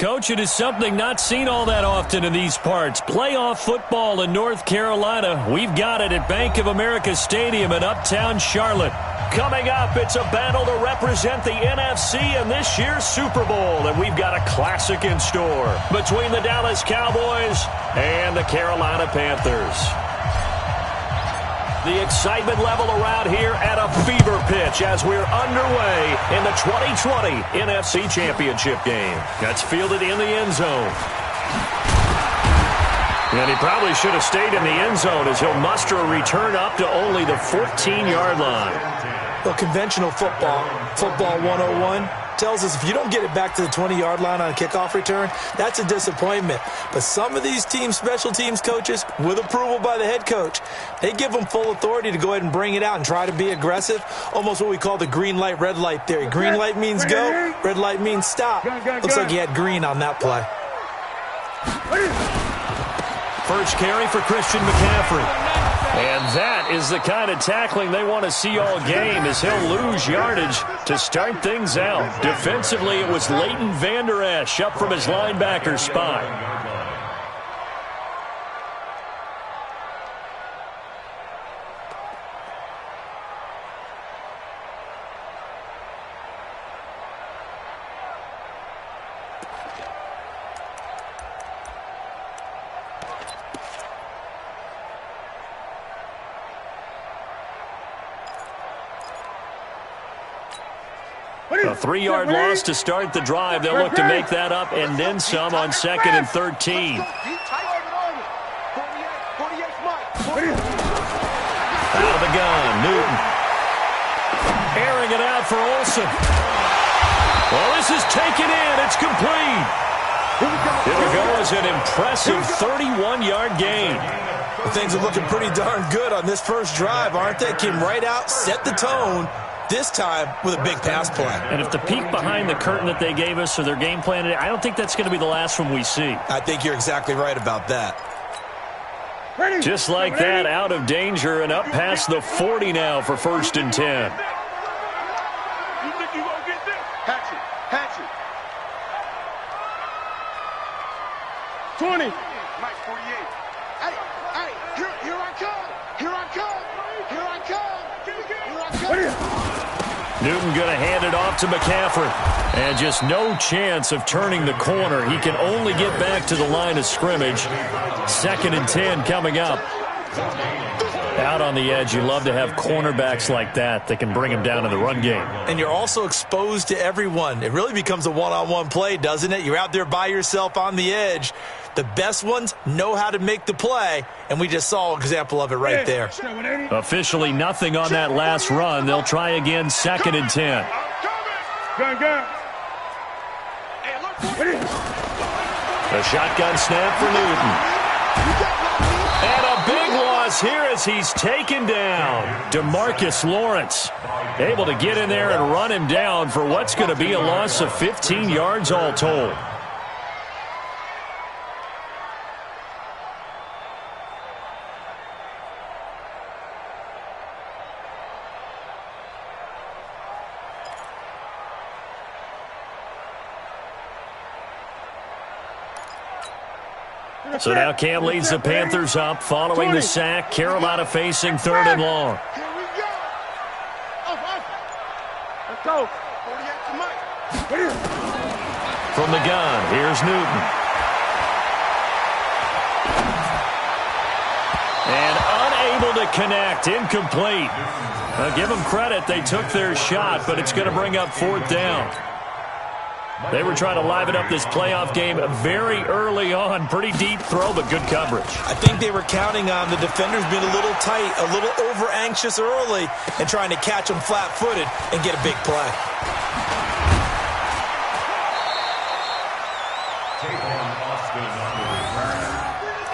Coach, it is something not seen all that often in these parts. Playoff football in North Carolina. We've got it at Bank of America Stadium in Uptown Charlotte. Coming up, it's a battle to represent the NFC in this year's Super Bowl, and we've got a classic in store between the Dallas Cowboys and the Carolina Panthers. The excitement level around here at a fever pitch as we're underway in the 2020 NFC Championship game. That's fielded in the end zone. And he probably should have stayed in the end zone as he'll muster a return up to only the 14-yard line. Well, conventional football 101, tells us if you don't get it back to the 20-yard line on a kickoff return, that's a disappointment. But some of these team special teams coaches, with approval by the head coach, they give them full authority to go ahead and bring it out and try to be aggressive, almost what we call the green light, red light theory. Green light means go, red light means stop. Looks like he had green on that play. First carry for Christian McCaffrey. And that is the kind of tackling they want to see all game, as he'll lose yardage to start things out. Defensively, it was Leighton Vander Esch up from his linebacker spot. A 3-yard loss to start the drive. They'll look to make that up and then some on 2nd and 13. Out of the gun, Newton. Airing it out for Olsen. Well, this is taken in. It's complete. It'll go as an impressive 31-yard gain. Well, things are looking pretty darn good on this first drive, aren't they? Came right out, set the tone. This time with a big pass play. And if the peek behind the curtain that they gave us or their game plan, I don't think that's going to be the last one we see. I think you're exactly right about that. Just like that, out of danger and up past the 40 now for 1st and 10. You think you gonna get this? Hatchet, hatchet. 20. Mike 48. Hey, here I come. Here I come. Here I come. Newton going to hand it off to McCaffrey. And just no chance of turning the corner. He can only get back to the line of scrimmage. 2nd and 10 coming up. Out on the edge, you love to have cornerbacks like that can bring him down in the run game. And you're also exposed to everyone. It really becomes a one-on-one play, doesn't it? You're out there by yourself on the edge. The best ones know how to make the play, and we just saw an example of it right there. Officially nothing on that last run. They'll try again, 2nd and 10. A shotgun snap for Newton. And a big loss here as he's taken down. DeMarcus Lawrence able to get in there and run him down for what's going to be a loss of 15 yards all told. So now Cam leads the Panthers up following the sack. Carolina facing 3rd and long. Here we go. Let's go. From the gun, here's Newton. And unable to connect, incomplete. Now give them credit, they took their shot, but it's going to bring up 4th down. They were trying to liven up this playoff game very early on. Pretty deep throw, but good coverage. I think they were counting on the defenders being a little tight, a little over-anxious early, and trying to catch them flat-footed and get a big play.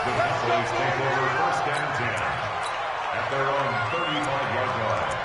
The Cowboys take over 1st and 10 at their own 35-yard line.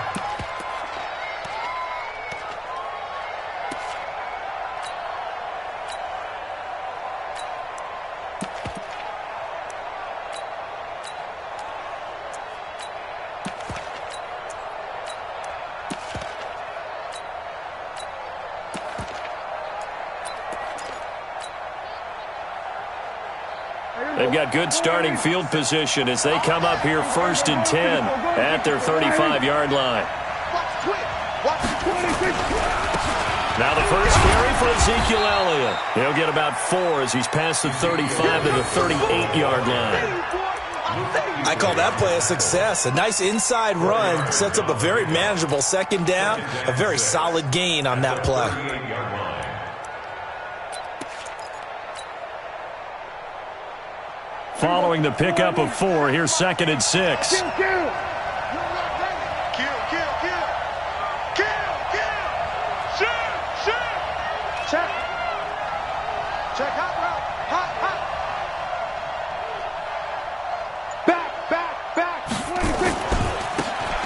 They've got good starting field position as they come up here 1st and 10 at their 35-yard line. Now the first carry for Ezekiel Elliott. He'll get about 4 as he's past the 35 to the 38-yard line. I call that play a success. A nice inside run sets up a very manageable 2nd down. A very solid gain on that play. Following the pickup of 4, here's 2nd and 6.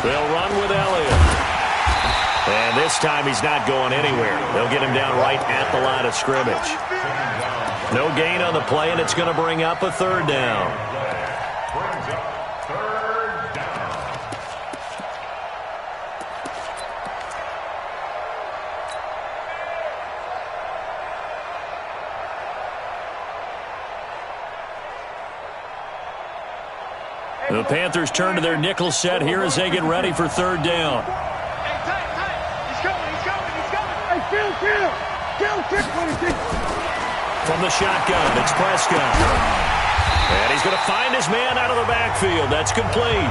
They'll run with Elliott. And this time he's not going anywhere. They'll get him down right at the line of scrimmage. No gain on the play, and it's going to bring up a 3rd down. Brings up 3rd down. The Panthers turn to their nickel set here as they get ready for 3rd down. Hey, tight. He's coming. Hey, kill. From the shotgun, it's Prescott. And he's going to find his man out of the backfield. That's complete.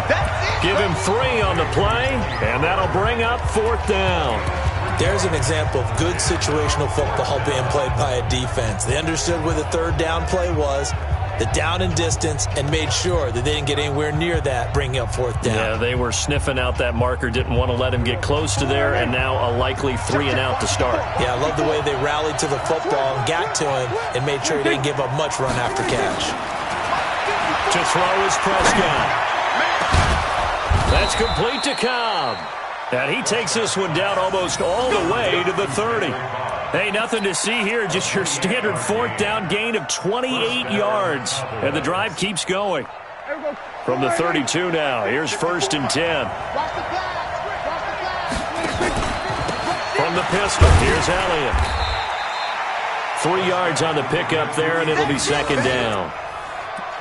Give him 3 on the play, and that'll bring up 4th down. There's an example of good situational football being played by a defense. They understood where the 3rd down play was, the down and distance, and made sure that they didn't get anywhere near that, bringing up 4th down. Yeah, they were sniffing out that marker, didn't want to let him get close to there, and now a likely 3 and out to start. Yeah, I love the way they rallied to the football and got to him and made sure he didn't give up much run after catch. To throw is Prescott. That's complete to Cobb. And he takes this one down almost all the way to the 30. Hey, nothing to see here, just your standard 4th down gain of 28 yards. And the drive keeps going. From the 32 now, here's 1st and 10. From the pistol, here's Elliott. 3 yards on the pickup there, and it'll be 2nd down.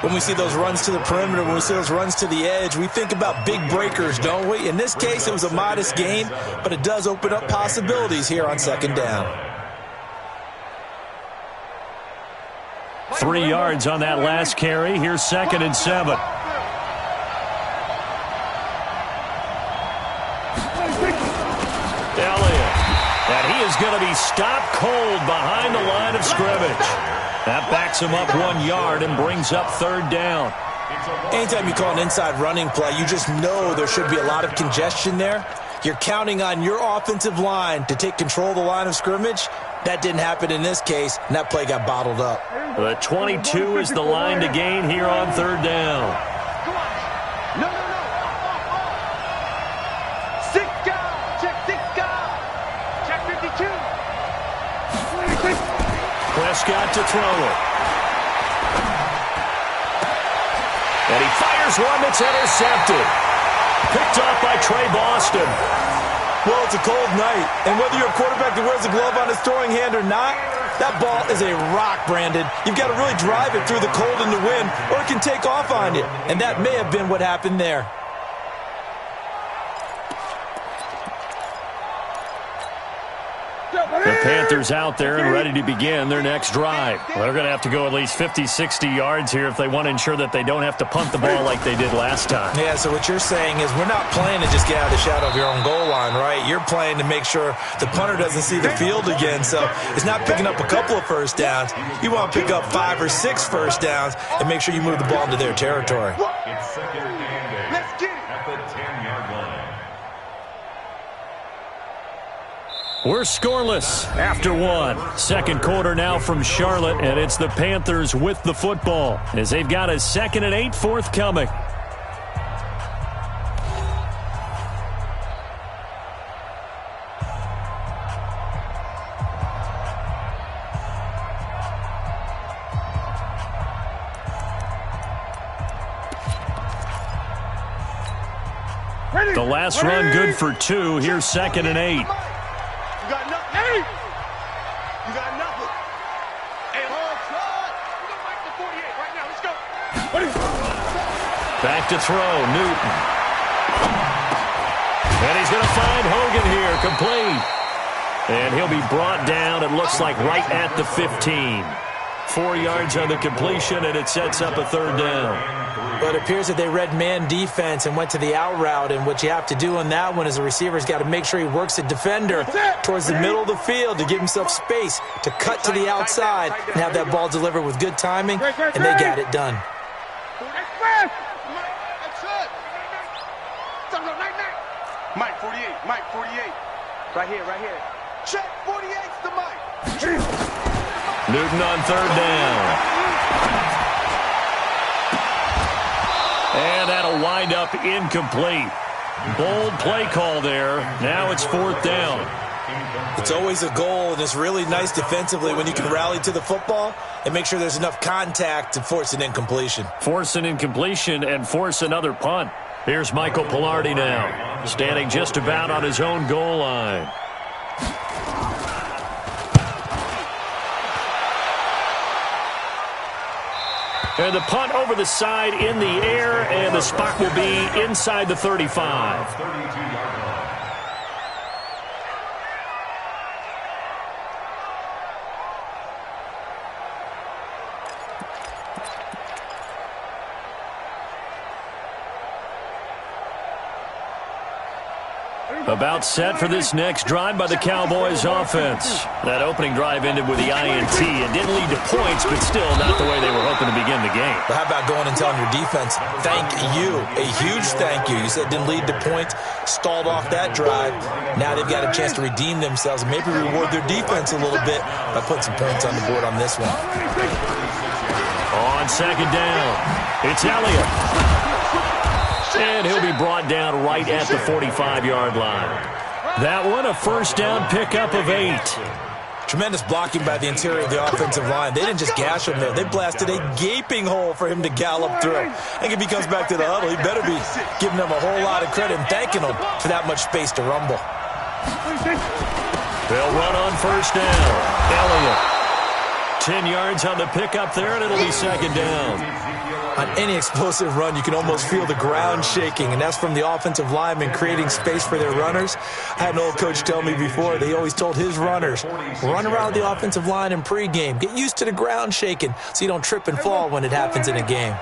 When we see those runs to the perimeter, when we see those runs to the edge, we think about big breakers, don't we? In this case, it was a modest gain, but it does open up possibilities here on 2nd down. 3 yards on that last carry. Here's 2nd and 7. Elliott. And he is going to be stopped cold behind the line of scrimmage. That backs him up 1 yard and brings up 3rd down. Anytime you call an inside running play, you just know there should be a lot of congestion there. You're counting on your offensive line to take control of the line of scrimmage. That didn't happen in this case, and that play got bottled up. The 22 is the line to gain here on 3rd down. No. 6 guys. Check 6 guys. Check 52. Prescott to throw it. And he fires one that's intercepted. Picked off by Trey Boston. Well, it's a cold night, and whether you're a quarterback that wears a glove on his throwing hand or not, that ball is a rock, Brandon. You've got to really drive it through the cold and the wind, or it can take off on you. And that may have been what happened there. The Panthers out there and ready to begin their next drive. Well, they're going to have to go at least 50, 60 yards here if they want to ensure that they don't have to punt the ball like they did last time. Yeah, so what you're saying is we're not playing to just get out of the shadow of your own goal line, right? You're playing to make sure the punter doesn't see the field again. So it's not picking up a couple of first downs. You want to pick up 5 or 6 first downs and make sure you move the ball into their territory. It's 2nd and day. Let's get it. At the 10-yard line. We're scoreless after 1. 2nd quarter now from Charlotte, and it's the Panthers with the football as they've got a 2nd and 8 forthcoming. The last run good for 2. Here's 2nd and 8. You got nothing. Hey! You got nothing. Hey, hold on. We're going to fight the 48 right now. Let's go. Back to throw, Newton. And he's going to find Hogan here, complete. And he'll be brought down, it looks like, right at the 15. 4 yards on the completion, and it sets up a third down. But it appears that they read man defense and went to the out route, and what you have to do on that one is the receiver's got to make sure he works the defender towards the middle of the field to give himself space to cut to the outside and have that ball delivered with good timing, and they got it done. Mike 48, Mike 48. Right here, right here. Check 48's the Mike. Newton on third down. And that'll wind up incomplete. Bold play call there. Now it's fourth down. It's always a goal, and it's really nice defensively when you can rally to the football and make sure there's enough contact to force an incompletion. Force an incompletion and force another punt. Here's Michael Pilardi now, standing just about on his own goal line. And the punt over the side in the air, and the spot will be inside the 35. About set for this next drive by the Cowboys offense. That opening drive ended with the INT. It didn't lead to points, but still not the way they were hoping to begin the game. But how about going and telling your defense, thank you, a huge thank you. You said it didn't lead to points, stalled off that drive. Now they've got a chance to redeem themselves and maybe reward their defense a little bit by putting some points on the board on this one. On second down, it's Elliott. And he'll be brought down right at the 45-yard line. That one, a first down pickup of 8. Tremendous blocking by the interior of the offensive line. They didn't just gash him there. They blasted a gaping hole for him to gallop through. I think if he comes back to the huddle, he better be giving them a whole lot of credit and thanking them for that much space to rumble. They'll run on first down. Elliott. 10 yards on the pickup there, and it'll be second down. On any explosive run, you can almost feel the ground shaking, and that's from the offensive linemen creating space for their runners. I had an old coach tell me before, they always told his runners, run around the offensive line in pregame. Get used to the ground shaking so you don't trip and fall when it happens in a game.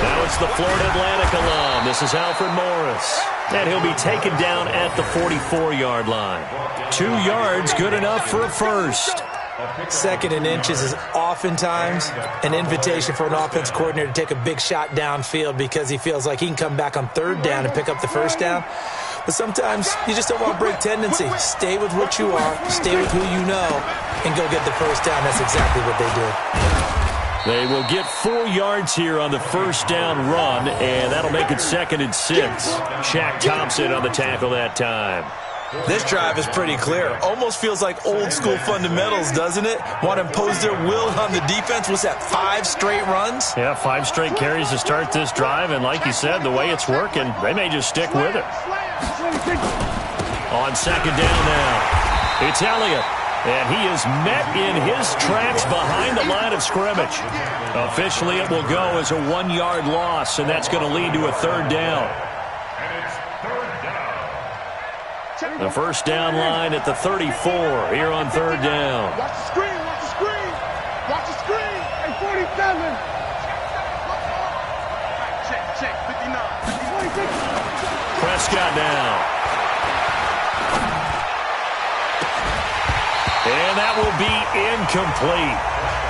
Now it's the Florida Atlantic alum. This is Alfred Morris. And he'll be taken down at the 44-yard line. 2 yards, good enough for a first. Second and inches is oftentimes an invitation for an offense coordinator to take a big shot downfield because he feels like he can come back on third down and pick up the first down. But sometimes you just don't want to break tendency. Stay with what you are, stay with who you know, and go get the first down. That's exactly what they did. They will get 4 yards here on the first down run, and that'll make it 2nd and 6. Shaq Thompson on the tackle that time. This drive is pretty clear. Almost feels like old school fundamentals, doesn't it? Want to impose their will on the defense. What's that, 5 straight runs? Yeah, 5 straight carries to start this drive, and like you said, the way it's working, they may just stick with it. On second down now, it's Elliott, and he is met in his tracks behind the line of scrimmage. Officially, it will go as a 1-yard loss, and that's going to lead to a third down. The first down line at the 34 here on third down. Watch the screen, watch the screen. Watch the screen. And 47. Check, 59. Prescott now. And that will be incomplete.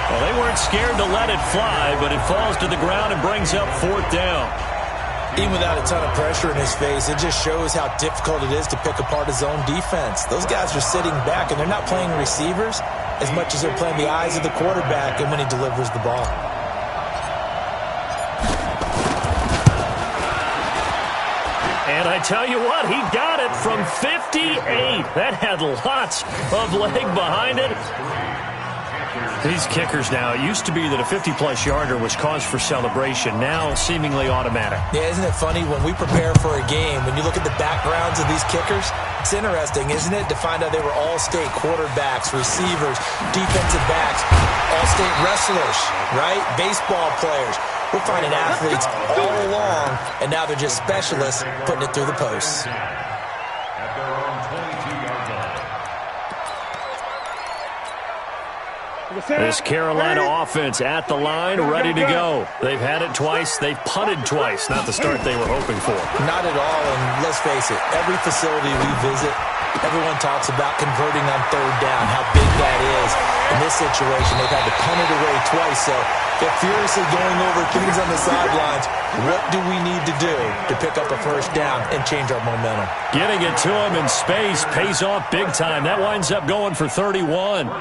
Well, they weren't scared to let it fly, but it falls to the ground and brings up fourth down. Even without a ton of pressure in his face, it just shows how difficult it is to pick apart his own defense. Those guys are sitting back, and they're not playing receivers as much as they're playing the eyes of the quarterback and when he delivers the ball. And I tell you what, he got it from 58. That had lots of leg behind it. These kickers now, it used to be that a 50-plus yarder was cause for celebration. Now, seemingly automatic. Yeah, isn't it funny? When we prepare for a game, when you look at the backgrounds of these kickers, it's interesting, isn't it, to find out they were all-state quarterbacks, receivers, defensive backs, all-state wrestlers, right? Baseball players. We're finding athletes all along, and now they're just specialists putting it through the posts. At their own 22-yard line. This Carolina offense at the line, ready to go. They've had it twice. They've punted twice. Not the start they were hoping for. Not at all, and let's face it, every facility we visit, everyone talks about converting on third down, how big that is. In this situation, they've had to punt it away twice, so they're furiously going over things on the sidelines. What do we need to do to pick up a first down and change our momentum? Getting it to him in space pays off big time. That winds up going for 31.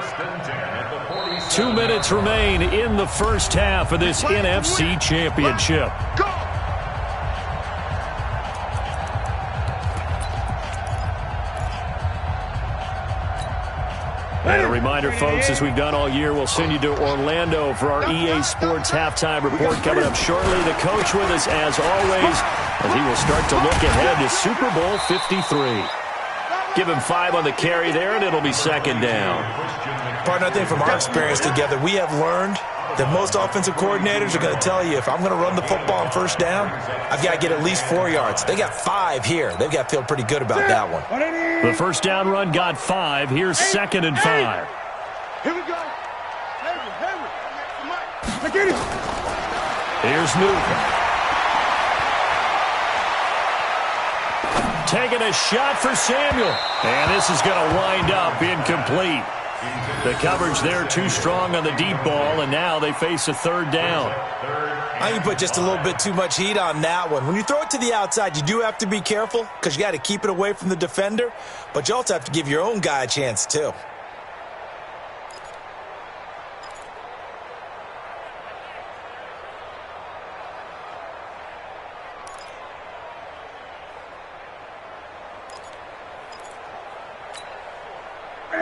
2 minutes remain in the first half of this NFC Championship. And a reminder, folks, as we've done all year, we'll send you to Orlando for our EA Sports halftime report coming up shortly. The coach with us, as always, as he will start to look ahead to Super Bowl 53. Give him 5 on the carry there, and it'll be second down. Partner, I think from our experience together, we have learned that most offensive coordinators are going to tell you, if I'm going to run the football on first down, I've got to get at least 4 yards. They got 5 here. They've got to feel pretty good about that one. The first down run got 5. Here's second and 5. Here we go. Here's Newton. Taking a shot for Samuel. And this is going to wind up incomplete. The coverage there too strong on the deep ball, and now they face a third down. I think you put just a little bit too much heat on that one. When you throw it to the outside, you do have to be careful because you got to keep it away from the defender, but you also have to give your own guy a chance too.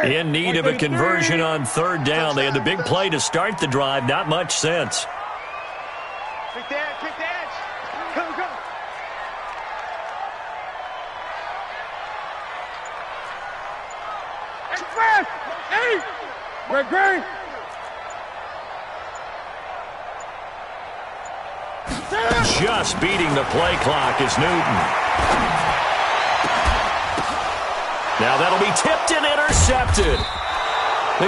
In need of a conversion on third down. They had the big play to start the drive. Not much sense. Kick the edge, kick the edge. Go, go. Express! Hey! Red green! Just beating the play clock is Newton. Now that'll be tipped and intercepted.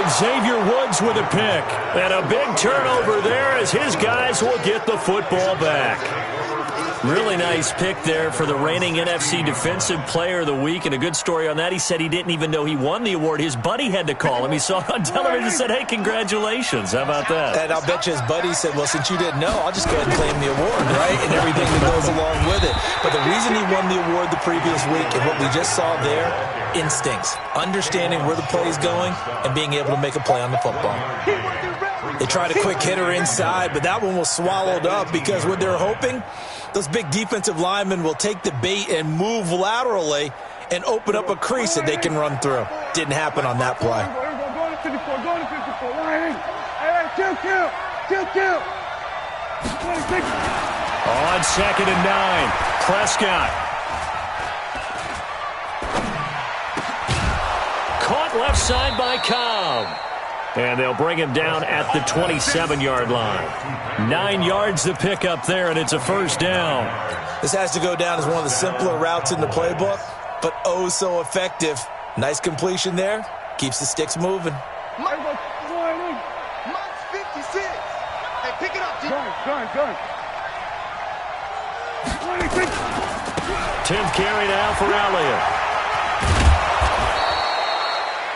Xavier Woods with a pick. And a big turnover there as his guys will get the football back. Really nice pick there for the reigning NFC Defensive Player of the Week. And a good story on that. He said he didn't even know he won the award. His buddy had to call him. He saw it on television and said, hey, congratulations. How about that? And I'll bet you his buddy said, well, since you didn't know, I'll just go ahead and claim the award, right? And everything that goes along with it. But the reason he won the award the previous week and what we just saw there, instincts, understanding where the play is going and being able to make a play on the football. They tried a quick hitter inside, but that one was swallowed up because what they're hoping, those big defensive linemen will take the bait and move laterally and open up a crease that they can run through. Didn't happen on that play. Go to 54, go to 54. Line in. Hey, kill. On second and 9, Prescott. Caught left side by Cobb. And they'll bring him down at the 27-yard line. 9 yards to pick up there, and it's a first down. This has to go down as one of the simpler routes in the playbook, but oh so effective. Nice completion there. Keeps the sticks moving. Mike's 56. Hey, pick it up, G. Gun. 10th carry now for Elliott.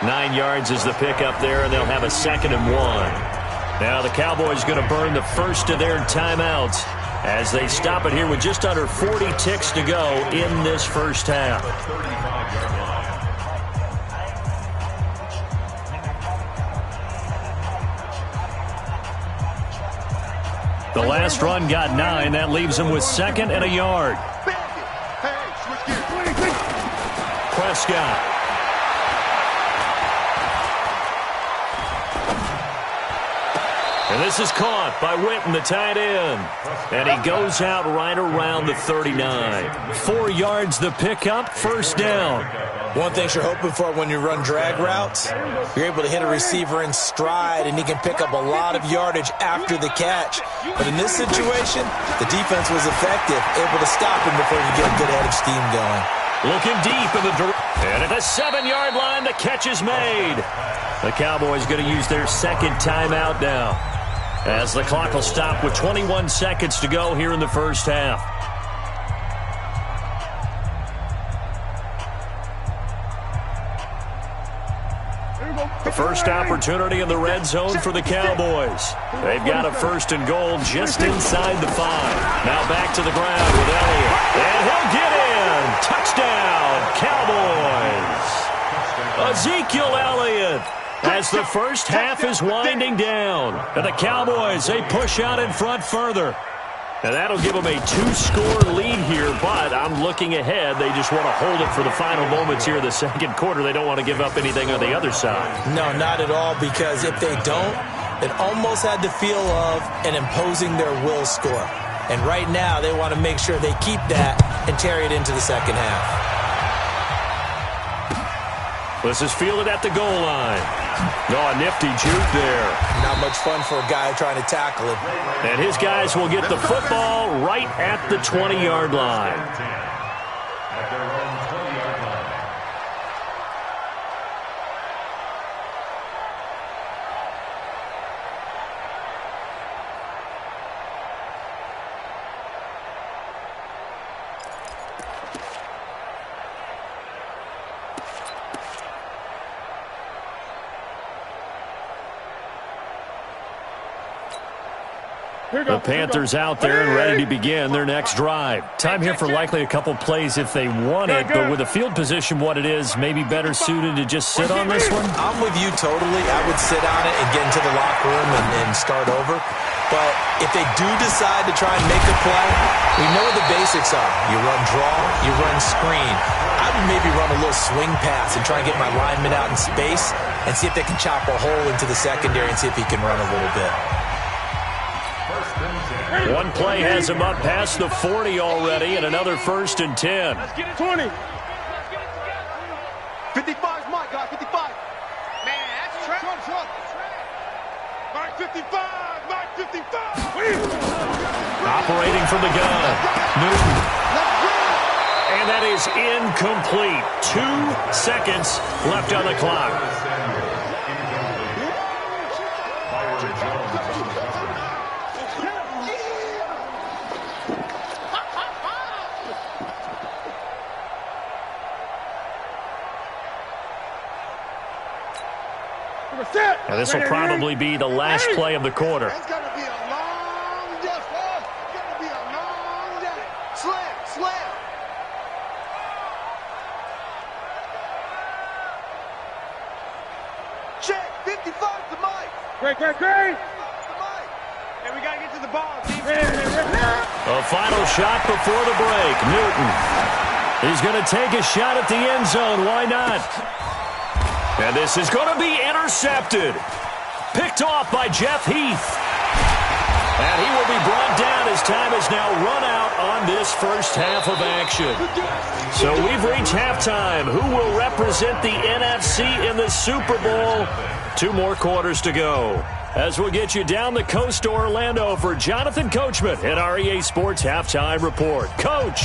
9 yards is the pickup there, and they'll have a second and 1. Now the Cowboys going to burn the first of their timeouts as they stop it here with just under 40 ticks to go in this first half. The last run got 9. That leaves them with second and a yard. Prescott. And this is caught by Witten, the tight end. And he goes out right around the 39. 4 yards the pickup, first down. One thing you're hoping for when you run drag routes, you're able to hit a receiver in stride, and he can pick up a lot of yardage after the catch. But in this situation, the defense was effective, able to stop him before he could get a good head of steam going. Looking deep in the and at the 7-yard line, the catch is made. The Cowboys going to use their second timeout now, as the clock will stop with 21 seconds to go here in the first half. The first opportunity in the red zone for the Cowboys. They've got a first and goal just inside the 5. Now back to the ground with Elliott. And he'll get in. Touchdown, Cowboys. Ezekiel Elliott. As the first half is winding down. And the Cowboys, they push out in front further. And that'll give them a 2-score lead here, but I'm looking ahead. They just want to hold it for the final moments here in the second quarter. They don't want to give up anything on the other side. No, not at all, because if they don't, it almost had the feel of an imposing their will score. And right now, they want to make sure they keep that and carry it into the second half. This is fielded at the goal line. No, a nifty juke there. Not much fun for a guy trying to tackle him. And his guys will get the football right at the 20-yard line. At their own 20-yard line. The Panthers out there and ready to begin their next drive. Time here for likely a couple plays if they want it, but with the field position what it is, maybe better suited to just sit on this one? I'm with you totally. I would sit on it and get into the locker room and start over. But if they do decide to try and make a play, we know what the basics are. You run draw, you run screen. I would maybe run a little swing pass and try and get my lineman out in space and see if they can chop a hole into the secondary and see if he can run a little bit. One play has him up past the 40 already, and another 1st and 10. Let's get it 20. 55's my guy, 55. Man, that's trap. Mark 55, Mark 55. Operating from the gun. Newton. And that is incomplete. 2 seconds left on the clock. And this will probably be the last play of the quarter. It's going to be a long day. It's going to be a long day. Slam. Check. 55 to Mike. Great. To Mike. And we got to get to the ball. A final shot before the break. Newton. He's going to take a shot at the end zone. Why not? And this is going to be intercepted. Picked off by Jeff Heath. And he will be brought down as time is now run out on this first half of action. So we've reached halftime. Who will represent the NFC in the Super Bowl? 2 more quarters to go. As we'll get you down the coast to Orlando for Jonathan Coachman at our EA Sports Halftime Report. Coach.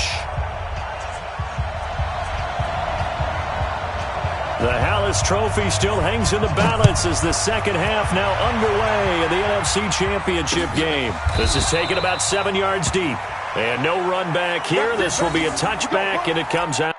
The Hallis Trophy still hangs in the balance as the second half now underway in the NFC Championship game. This is taken about 7 yards deep. And no run back here. This will be a touchback, and it comes out.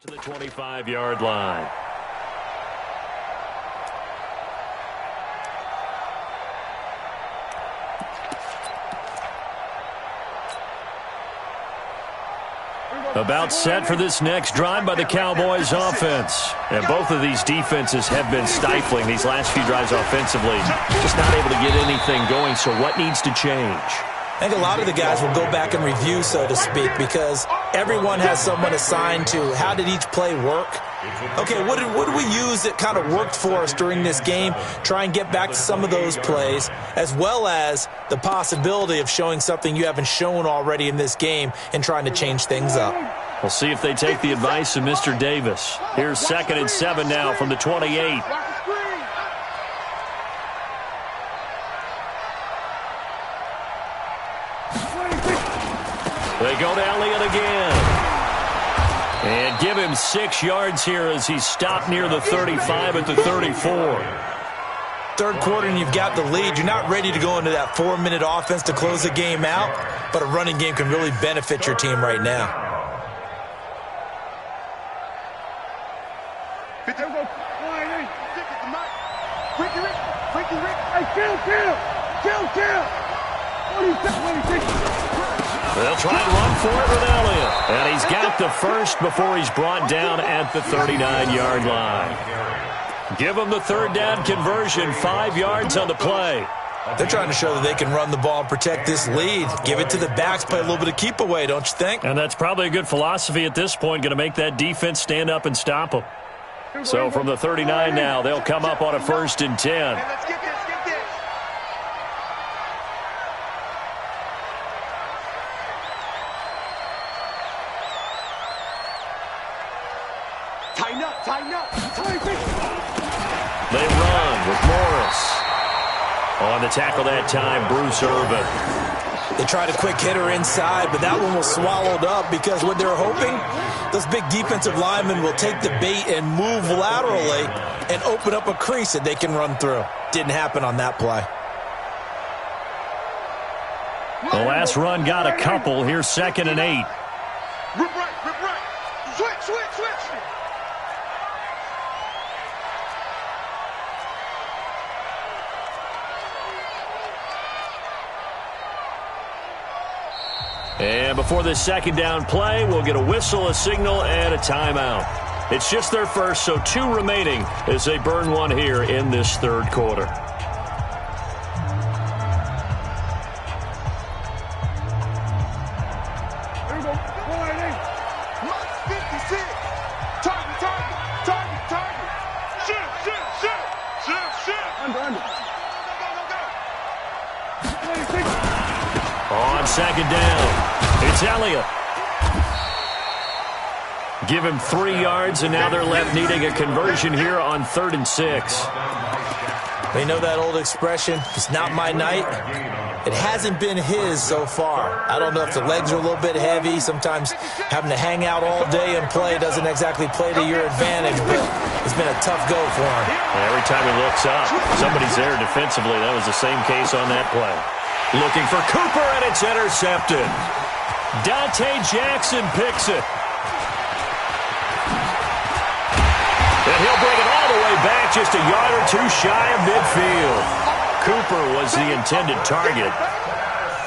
To the 25-yard line. About set for this next drive by the Cowboys offense. And both of these defenses have been stifling these last few drives offensively. Just not able to get anything going, so what needs to change? I think a lot of the guys will go back and review, so to speak, because everyone has someone assigned to how did each play work. Okay, what did we use that kind of worked for us during this game? Try and get back to some of those plays, as well as the possibility of showing something you haven't shown already in this game and trying to change things up. We'll see if they take the advice of Mr. Davis. Here's 2nd and 7 now from the 28. They go to Elliott again. And give him 6 yards here as he's stopped near the 35 at the 34. Third quarter and you've got the lead. You're not ready to go into that 4-minute offense to close the game out, but a running game can really benefit your team right now. They'll try and run for it with Elliott. And he's got the first before he's brought down at the 39-yard line. Give them the third down conversion, 5 yards on the play. They're trying to show that they can run the ball and protect this lead. Give it to the backs, play a little bit of keep away, don't you think? And that's probably a good philosophy at this point, going to make that defense stand up and stop them. So from the 39 now, they'll come up on a 1st and 10. Let's get this, get this. Tighten up, tighten up. They run with Morris. On the tackle that time, Bruce Irvin. They tried a quick hitter inside, but that one was swallowed up because what they're hoping, those big defensive linemen will take the bait and move laterally and open up a crease that they can run through. Didn't happen on that play. The last run got a couple. Here's 2nd and 8. Rip right, rip right. Switch, switch, switch. And before this 2nd down play, we'll get a whistle, a signal, and a timeout. It's just their first, so 2 remaining as they burn one here in this 3rd quarter. On 2nd down, it's Elliott. Give him 3 yards, and now they're left needing a conversion here on 3rd and 6. They know that old expression, it's not my night. It hasn't been his so far. I don't know if the legs are a little bit heavy. Sometimes having to hang out all day and play doesn't exactly play to your advantage, but it's been a tough go for him. Every time he looks up, somebody's there defensively. That was the same case on that play. Looking for Cooper, and it's intercepted. Dante Jackson picks it. And he'll bring it all the way back, just a yard or 2 shy of midfield. Cooper was the intended target.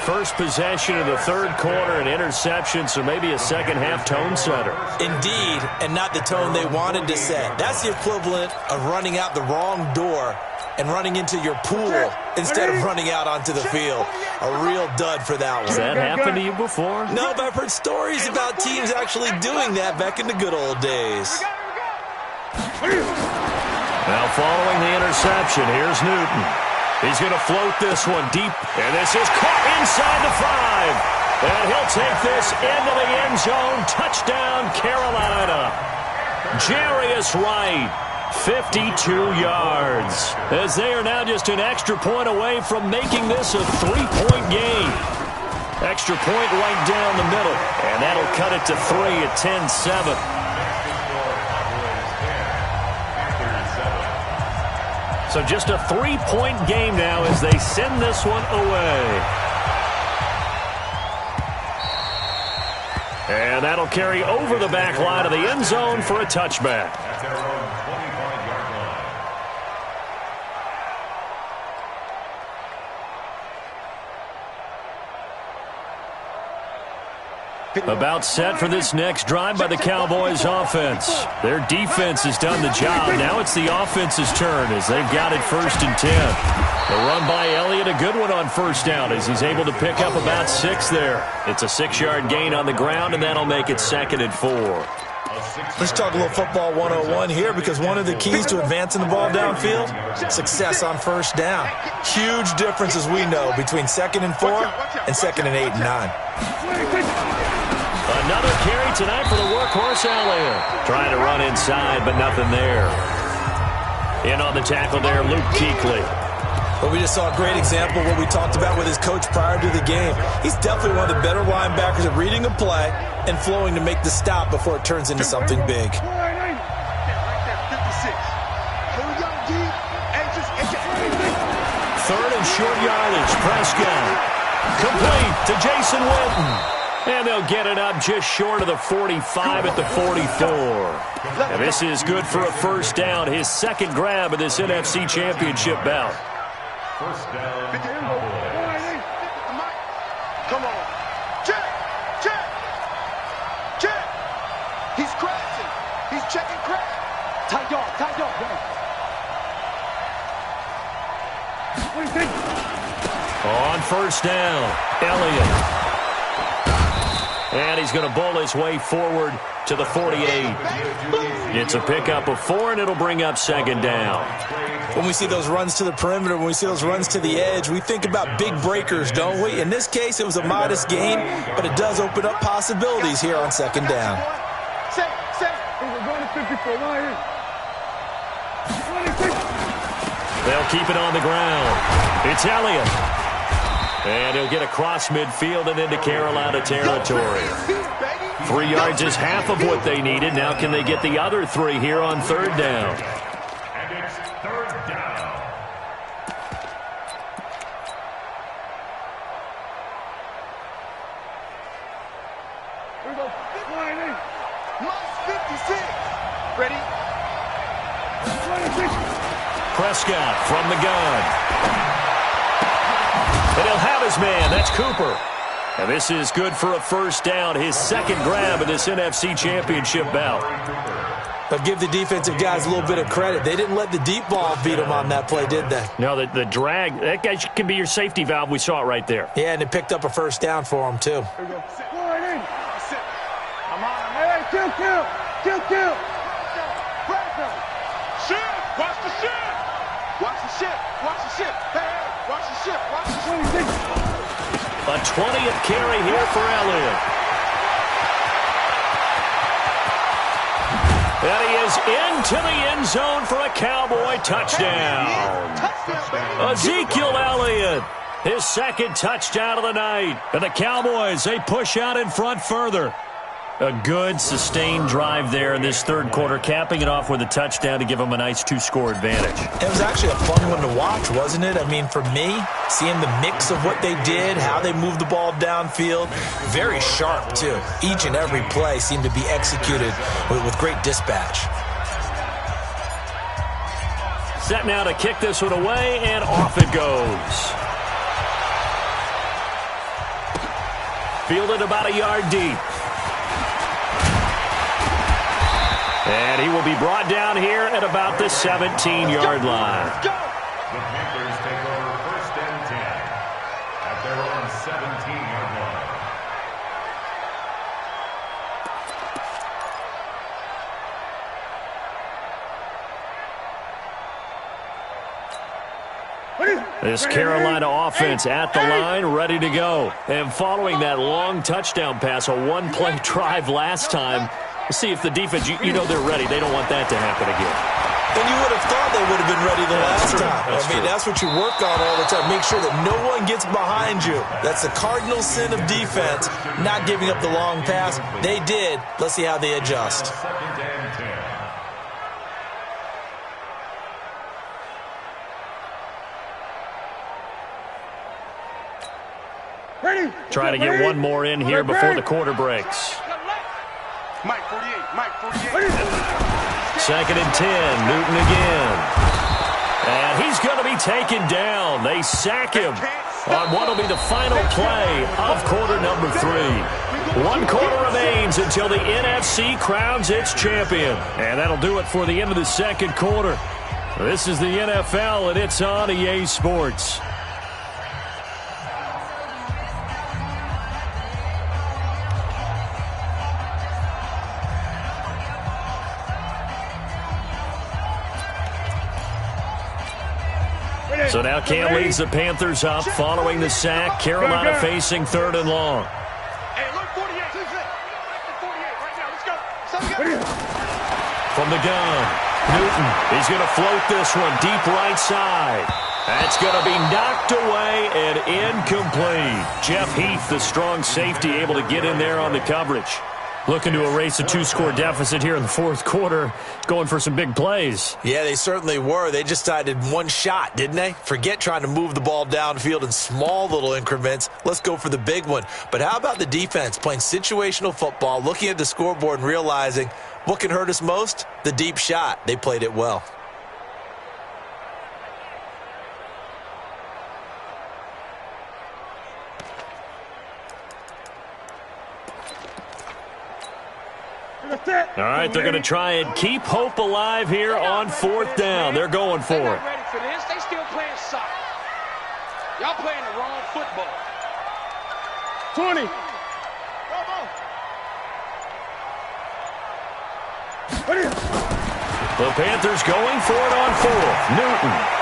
First possession of the 3rd quarter, an interception, so maybe a second-half tone setter. Indeed, and not the tone they wanted to set. That's the equivalent of running out the wrong door and running into your pool instead of running out onto the field. A real dud for that one. Has that happened to you before? No, but I've heard stories about teams actually doing that back in the good old days. Now following the interception, here's Newton. He's going to float this one deep, and this is caught inside the 5. And he'll take this into the end zone. Touchdown, Carolina. Jarius Wright, 52 yards. As they are now just an extra point away from making this a 3-point game. Extra point right down the middle, and that'll cut it to 3 at 10-7. So just a 3-point game now as they send this one away. And that'll carry over the back line of the end zone for a touchback. At their own 25-yard line. About set for this next drive by the Cowboys offense. Their defense has done the job. Now it's the offense's turn as they've got it 1st and 10. The run by Elliott, a good one on 1st down as he's able to pick up about 6 there. It's a 6-yard gain on the ground, and that'll make it 2nd and 4. Let's talk a little football 101 here, because one of the keys to advancing the ball downfield, success on 1st down. Huge difference, as we know, between 2nd and 4 and 2nd and 8 and 9. Another carry tonight for the workhorse Elliott. Trying to run inside, but nothing there. In on the tackle there, Luke Kuechly. But we just saw a great example of what we talked about with his coach prior to the game. He's definitely one of the better linebackers at reading a play and flowing to make the stop before it turns into something big. 3rd and short yardage. Prescott. Complete to Jason Witten. And they'll get it up just short of the 45 at the 44. And this is good for a 1st down. His 2nd grab of this NFC Championship bout. 1st down, Cowboys. Come on. Check. He's crashing. He's checking crash. Tight dog. On 1st down, Elliott. And he's going to bowl his way forward to the 48. It's a pickup of 4, and it'll bring up 2nd down. When we see those runs to the perimeter, when we see those runs to the edge, we think about big breakers, don't we? In this case, it was a modest gain, but it does open up possibilities here on 2nd down. They'll keep it on the ground. It's Elliott. And he'll get across midfield and into Carolina territory. 3 yards is half of what they needed. Now can they get the other 3 here on 3rd down? And it's 3rd down. Ready? Prescott from the gun. And he'll have his man. That's Cooper. And this is good for a 1st down. His 2nd grab of this NFC Championship bout. But give the defensive guys a little bit of credit. They didn't let the deep ball beat them on that play, did they? No, the drag, that guy can be your safety valve. We saw it right there. Yeah, and it picked up a 1st down for them, too. Kill. Ship. Watch the ship. Hey, watch the ship. A 20th carry here for Elliott. And he is into the end zone for a Cowboy touchdown. Ezekiel Elliott, his 2nd touchdown of the night. And the Cowboys, they push out in front further. A good, sustained drive there in this 3rd quarter, capping it off with a touchdown to give them a nice 2-score advantage. It was actually a fun one to watch, wasn't it? I mean, for me, seeing the mix of what they did, how they moved the ball downfield, very sharp, too. Each and every play seemed to be executed with great dispatch. Set now to kick this one away, and off it goes. Fielded about a yard deep. And he will be brought down here at about the 17-yard line. The Panthers take over 1st and 10 at their own 17-yard line. This Carolina offense at the line, ready to go. And following that long touchdown pass, a 1-play drive last time, we'll see if the defense, you know they're ready. They don't want that to happen again. And you would have thought they would have been ready the last time. That's what you work on all the time. Make sure that no one gets behind you. That's the cardinal sin of defense, not giving up the long pass. They did. Let's see how they adjust. 2nd and 10. Try to get one more in here before the quarter breaks. Second and 10. Newton again. And he's going to be taken down. They sack him on what will be the final play of quarter number 3. 1 quarter remains until the NFC crowns its champion. And that'll do it for the end of the second quarter. This is the NFL, and it's on EA Sports. So now Cam leads the Panthers up following the sack. Carolina facing 3rd and long. From the gun, Newton, he's going to float this one deep right side. That's going to be knocked away and incomplete. Jeff Heath, the strong safety, able to get in there on the coverage. Looking to erase a 2-score deficit here in the 4th quarter, going for some big plays. Yeah, they certainly were. They just decided one shot, didn't they? Forget trying to move the ball downfield in small little increments. Let's go for the big one. But how about the defense playing situational football, looking at the scoreboard and realizing what can hurt us most? The deep shot. They played it well. All right, they're going to try and keep hope alive here on 4th down. They're going for it. They're not ready for this. They still playing soccer. Y'all playing the wrong football. 20. The Panthers going for it on 4th. Newton.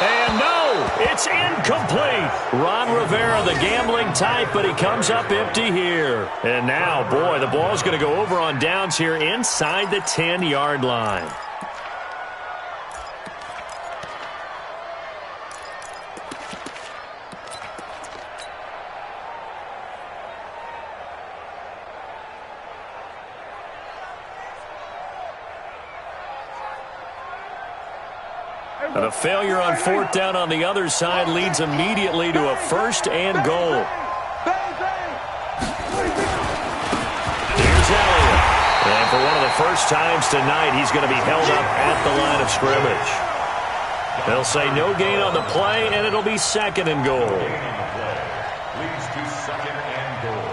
And no, it's incomplete. Ron Rivera, the gambling type, but he comes up empty here. And now, boy, the ball's going to go over on downs here inside the 10-yard line. And a failure on 4th down on the other side leads immediately to a 1st and goal. Here's Elliott. And for one of the first times tonight, he's going to be held up at the line of scrimmage. They'll say no gain on the play, and it'll be 2nd and goal. Leads to 2nd and goal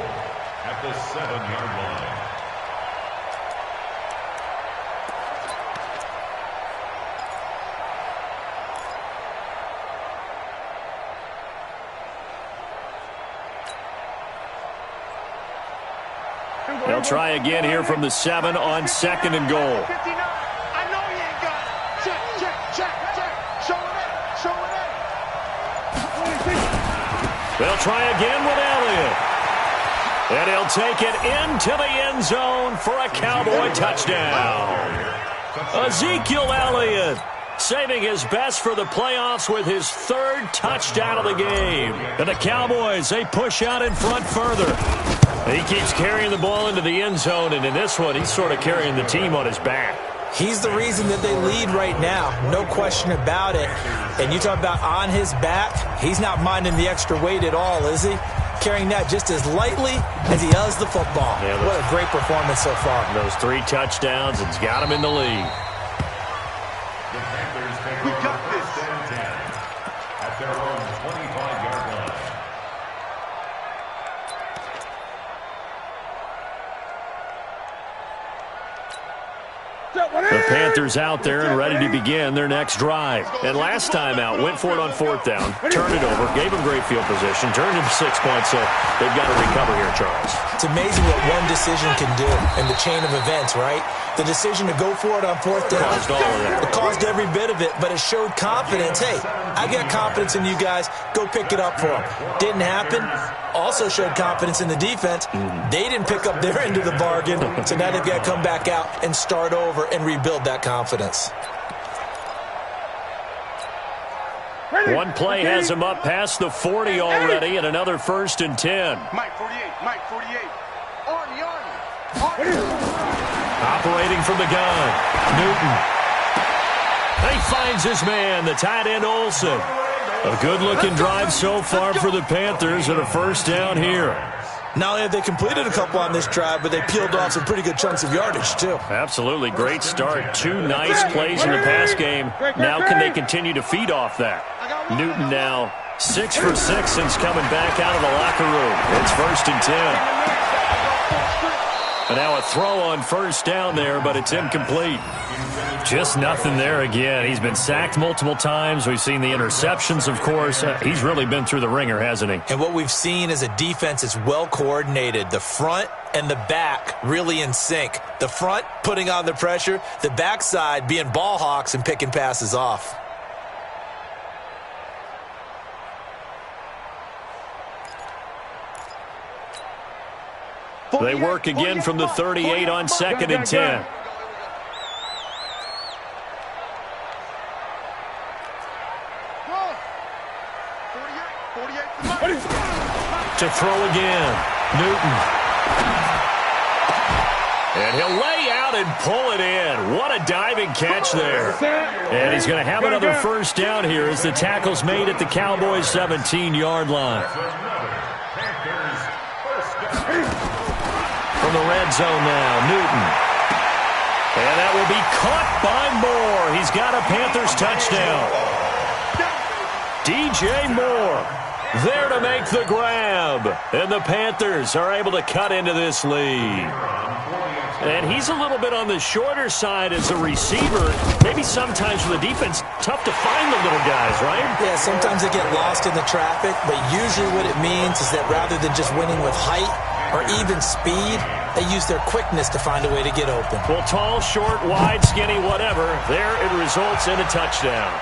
at the 7-yard line. They'll try again here from the 7 on 2nd and goal. I know you ain't got it. Check. Show it. They'll try again with Elliott. And he'll take it into the end zone for a Cowboy touchdown. Ezekiel Elliott saving his best for the playoffs with his 3rd touchdown of the game. And the Cowboys, they push out in front further. He keeps carrying the ball into the end zone, and in this one, he's sort of carrying the team on his back. He's the reason that they lead right now, no question about it. And you talk about on his back, he's not minding the extra weight at all, is he? Carrying that just as lightly as he does the football. Yeah, what a great performance so far. Those 3 touchdowns, it's got him in the lead. The Panthers take over 1st and 10 at their own 25-yard line. The Panthers out there and ready to begin their next drive. And last time out, went for it on 4th down, turned it over, gave them great field position, turned into 6 points, so they've got to recover here, Charles. It's amazing what one decision can do in the chain of events, right? The decision to go for it on 4th down. Caused all of that. It caused every bit of it, but it showed confidence. Hey, I got confidence in you guys. Go pick it up for them. Didn't happen. Also showed confidence in the defense. They didn't pick up their end of the bargain, so now they've got to come back out and start over and rebuild that confidence. One play has him up past the 40 already, and another 1st and 10. Mike 48. Arnie. Operating from the gun, Newton. He finds his man, the tight end Olsen. A good-looking drive so far for the Panthers and a 1st down here. Not only have they completed a couple on this drive, but they peeled off some pretty good chunks of yardage, too. Absolutely. Great start. 2 nice plays in the pass game. Now can they continue to feed off that? Newton now 6 for 6 since coming back out of the locker room. It's 1st and 10. And now a throw on first down there, but it's incomplete. Just nothing there again. He's been sacked multiple times. We've seen the interceptions, of course. He's really been through the ringer, hasn't he? And what we've seen is a defense that's well coordinated. The front and the back really in sync. The front putting on the pressure, the backside being ball hawks and picking passes off. They work again from the 38 on 2nd and 10. To throw again, Newton. And he'll lay out and pull it in. What a diving catch there. And he's going to have another first down here as the tackle's made at the Cowboys' 17-yard line. From the red zone now, Newton. And that will be caught by Moore. He's got a Panthers touchdown. DJ Moore there to make the grab. And the Panthers are able to cut into this lead. And he's a little bit on the shorter side as a receiver. Maybe sometimes for the defense, tough to find the little guys, right? Yeah, sometimes they get lost in the traffic, but usually what it means is that rather than just winning with height or even speed, they use their quickness to find a way to get open. Well, tall, short, wide, skinny, whatever, there it results in a touchdown.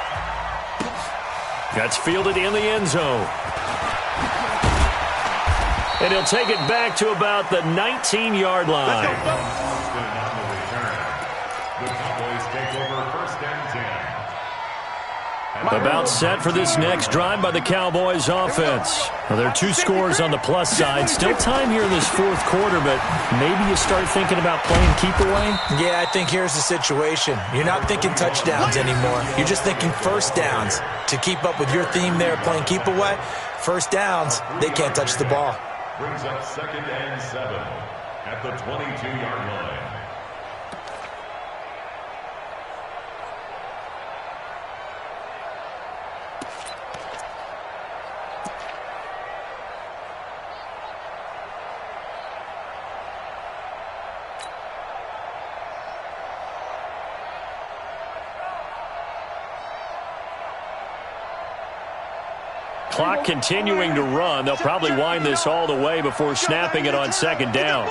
That's fielded in the end zone. And he'll take it back to about the 19-yard line. The Cowboys take over 1st and 10. About set for this next drive by the Cowboys offense. Well, there are 2 scores on the plus side. Still time here in this 4th quarter, but maybe you start thinking about playing keep away? Yeah, I think here's the situation. You're not thinking touchdowns anymore. You're just thinking first downs. To keep up with your theme there, playing keep away, first downs, they can't touch the ball. Brings up 2nd and 7 at the 22-yard line. Clock continuing to run. They'll probably wind this all the way before snapping it on 2nd down.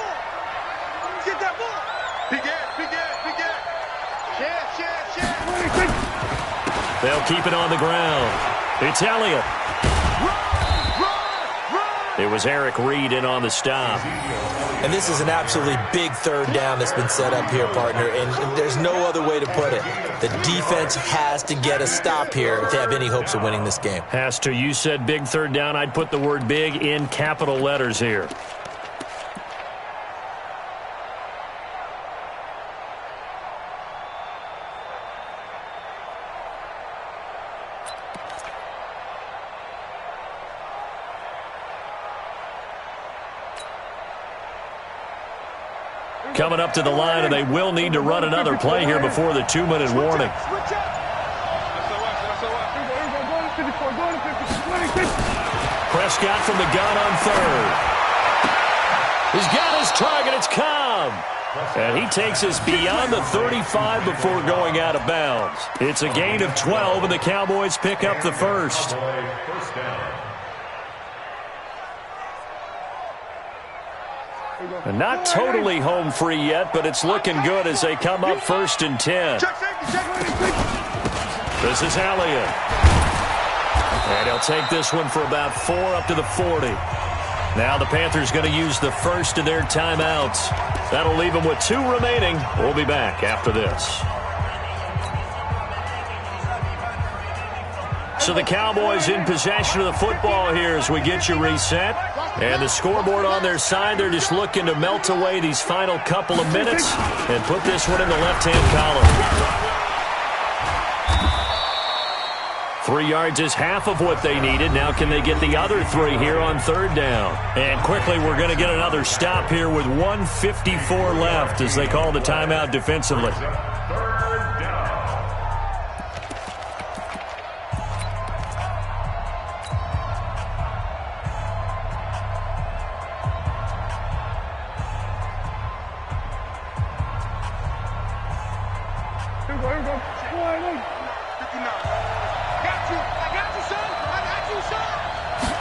Get that ball. Big air. Share. They'll keep it on the ground. It's Elliott. It was Eric Reed in on the stop. And this is an absolutely big 3rd down that's been set up here, partner, and there's no other way to put it. The defense has to get a stop here if they have any hopes of winning this game. Has to. You said big 3rd down. I'd put the word big in capital letters here. Coming up to the line, and they will need to run another play here before the 2-minute warning. Prescott from the gun on 3rd. He's got his target. It's Cobb. And he takes us beyond the 35 before going out of bounds. It's a gain of 12, and the Cowboys pick up the first. And not totally home free yet, but it's looking good as they come up 1st and 10. This is Elliott. And he'll take this one for about 4 up to the 40. Now the Panthers going to use the first of their timeouts. That'll leave them with 2 remaining. We'll be back after this. So the Cowboys in possession of the football here as we get you reset. And the scoreboard on their side, they're just looking to melt away these final couple of minutes and put this one in the left-hand column. 3 yards is half of what they needed. Now can they get the other 3 here on third down? And quickly we're going to get another stop here with 1:54 left as they call the timeout defensively. Third down. Here we go. 59. I got you, son. I got you, son.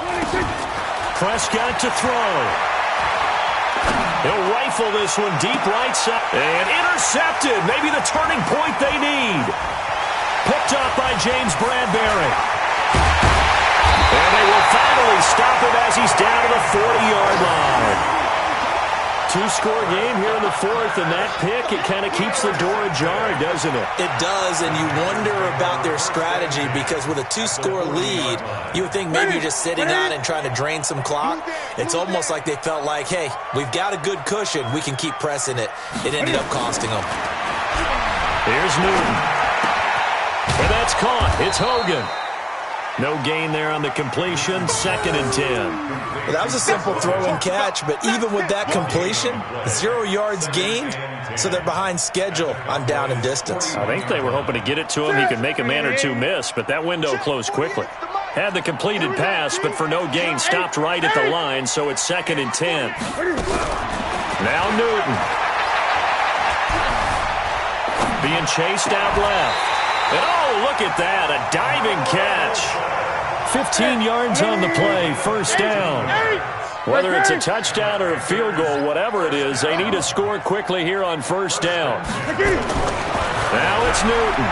26. Prescott to throw. He'll rifle this one deep right side. And intercepted. Maybe the turning point they need. Picked up by James Bradbury. And they will finally stop him as he's down to the 40-yard line. 2-score game here in the fourth, and that pick, it kind of keeps the door ajar, doesn't it? It does, and you wonder about their strategy because with a 2-score lead, you would think maybe you're just sitting on and trying to drain some clock. It's almost like they felt like, hey, we've got a good cushion. We can keep pressing it. It ended up costing them. Here's Newton. And that's caught. It's Hogan. No gain there on the completion. 2nd and 10. Well, that was a simple throw and catch, but even with that completion, 0 yards gained, so they're behind schedule on down and distance. I think they were hoping to get it to him. He could make a man or two miss, but that window closed quickly. Had the completed pass, but for no gain, stopped right at the line, so it's 2nd and 10. Now Newton. Being chased out left. And oh, look at that, a diving catch. 15 yards on the play, first down. Whether it's a touchdown or a field goal, whatever it is, they need to score quickly here on first down. Now it's Newton.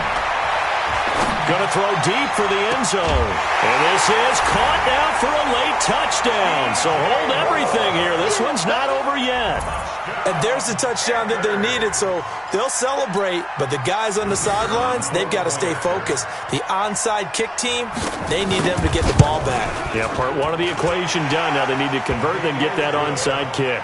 Going to throw deep for the end zone. And this is caught now for a late touchdown. So hold everything here. This one's not over yet. And there's the touchdown that they needed, so they'll celebrate. But the guys on the sidelines, they've got to stay focused. The onside kick team, they need them to get the ball back. Yeah, part one of the equation done. Now they need to convert and get that onside kick.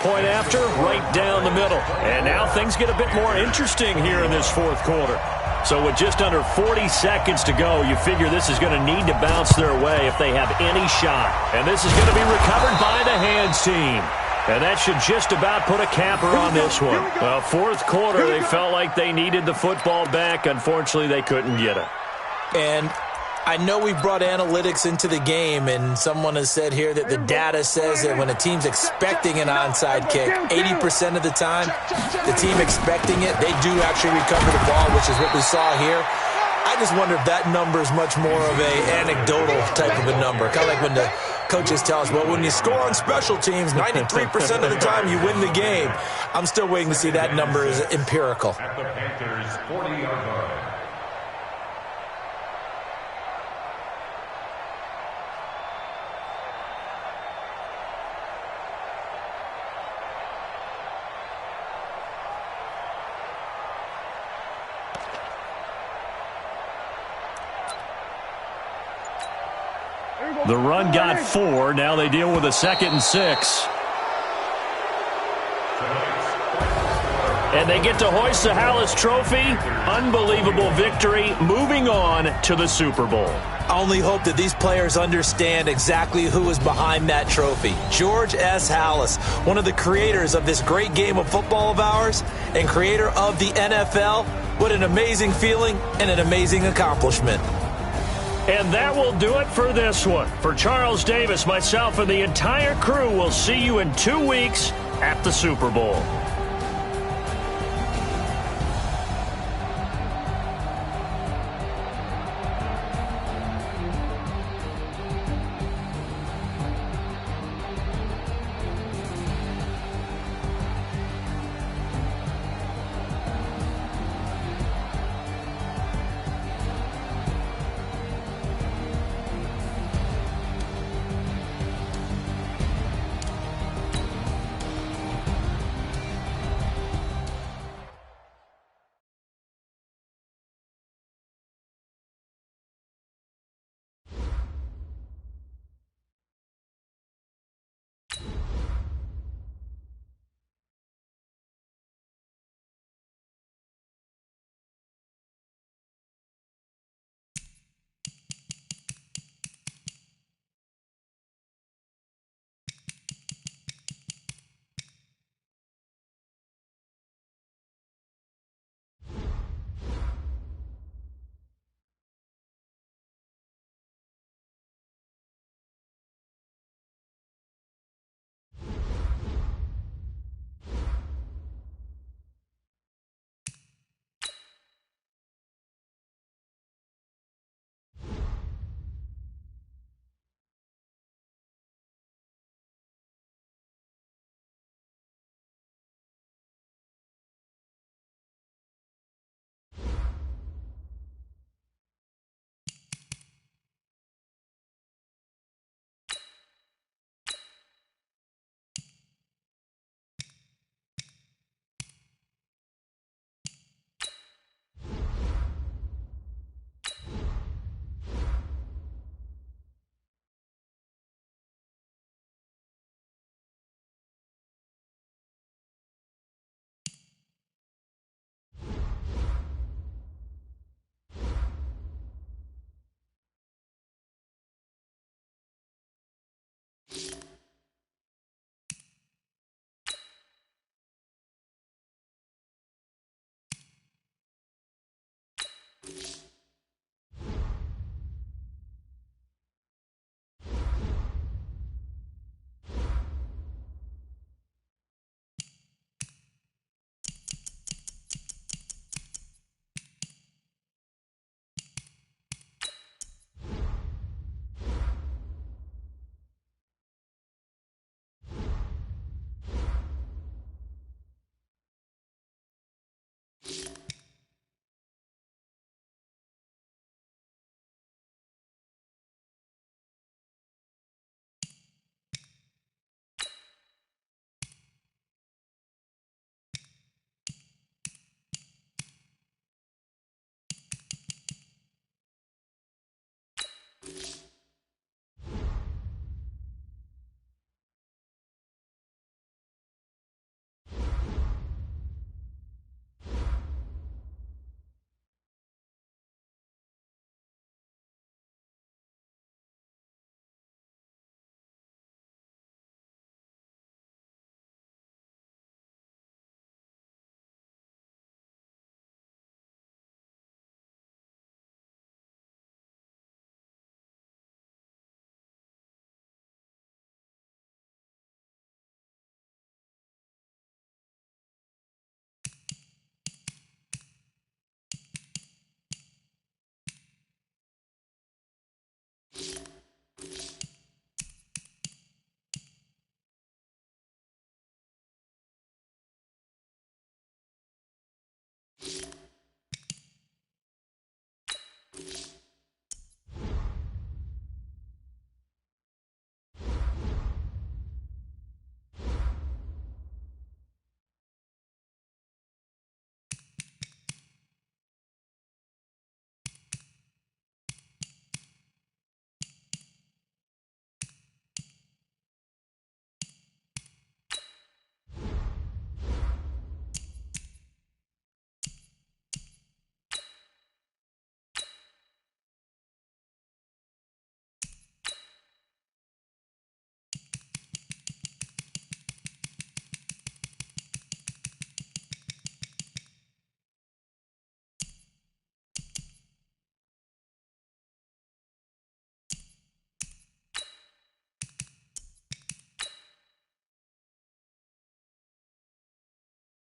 Point after, right down the middle. And now things get a bit more interesting here in this fourth quarter. So with just under 40 seconds to go, you figure this is going to need to bounce their way if they have any shot. And this is going to be recovered by the hands team. And that should just about put a capper on this one. Well, fourth quarter, they felt like they needed the football back. Unfortunately, they couldn't get it. And I know we've brought analytics into the game, and someone has said here that the data says that when a team's expecting an onside kick, 80% of the time, the team expecting it, they do actually recover the ball, which is what we saw here. I just wonder if that number is much more of a anecdotal type of a number. Kind of like when the coaches tell us, well, when you score on special teams, 93% of the time you win the game. I'm still waiting to see that number is empirical. At the Panthers' 40-yard line. The run got 4. Now they deal with a 2nd and 6. And they get to hoist the Hallis Trophy. Unbelievable victory. Moving on to the Super Bowl. I only hope that these players understand exactly who is behind that trophy. George S. Hallis, one of the creators of this great game of football of ours and creator of the NFL. What an amazing feeling and an amazing accomplishment. And that will do it for this one. For Charles Davis, myself, and the entire crew, we'll see you in 2 weeks at the Super Bowl.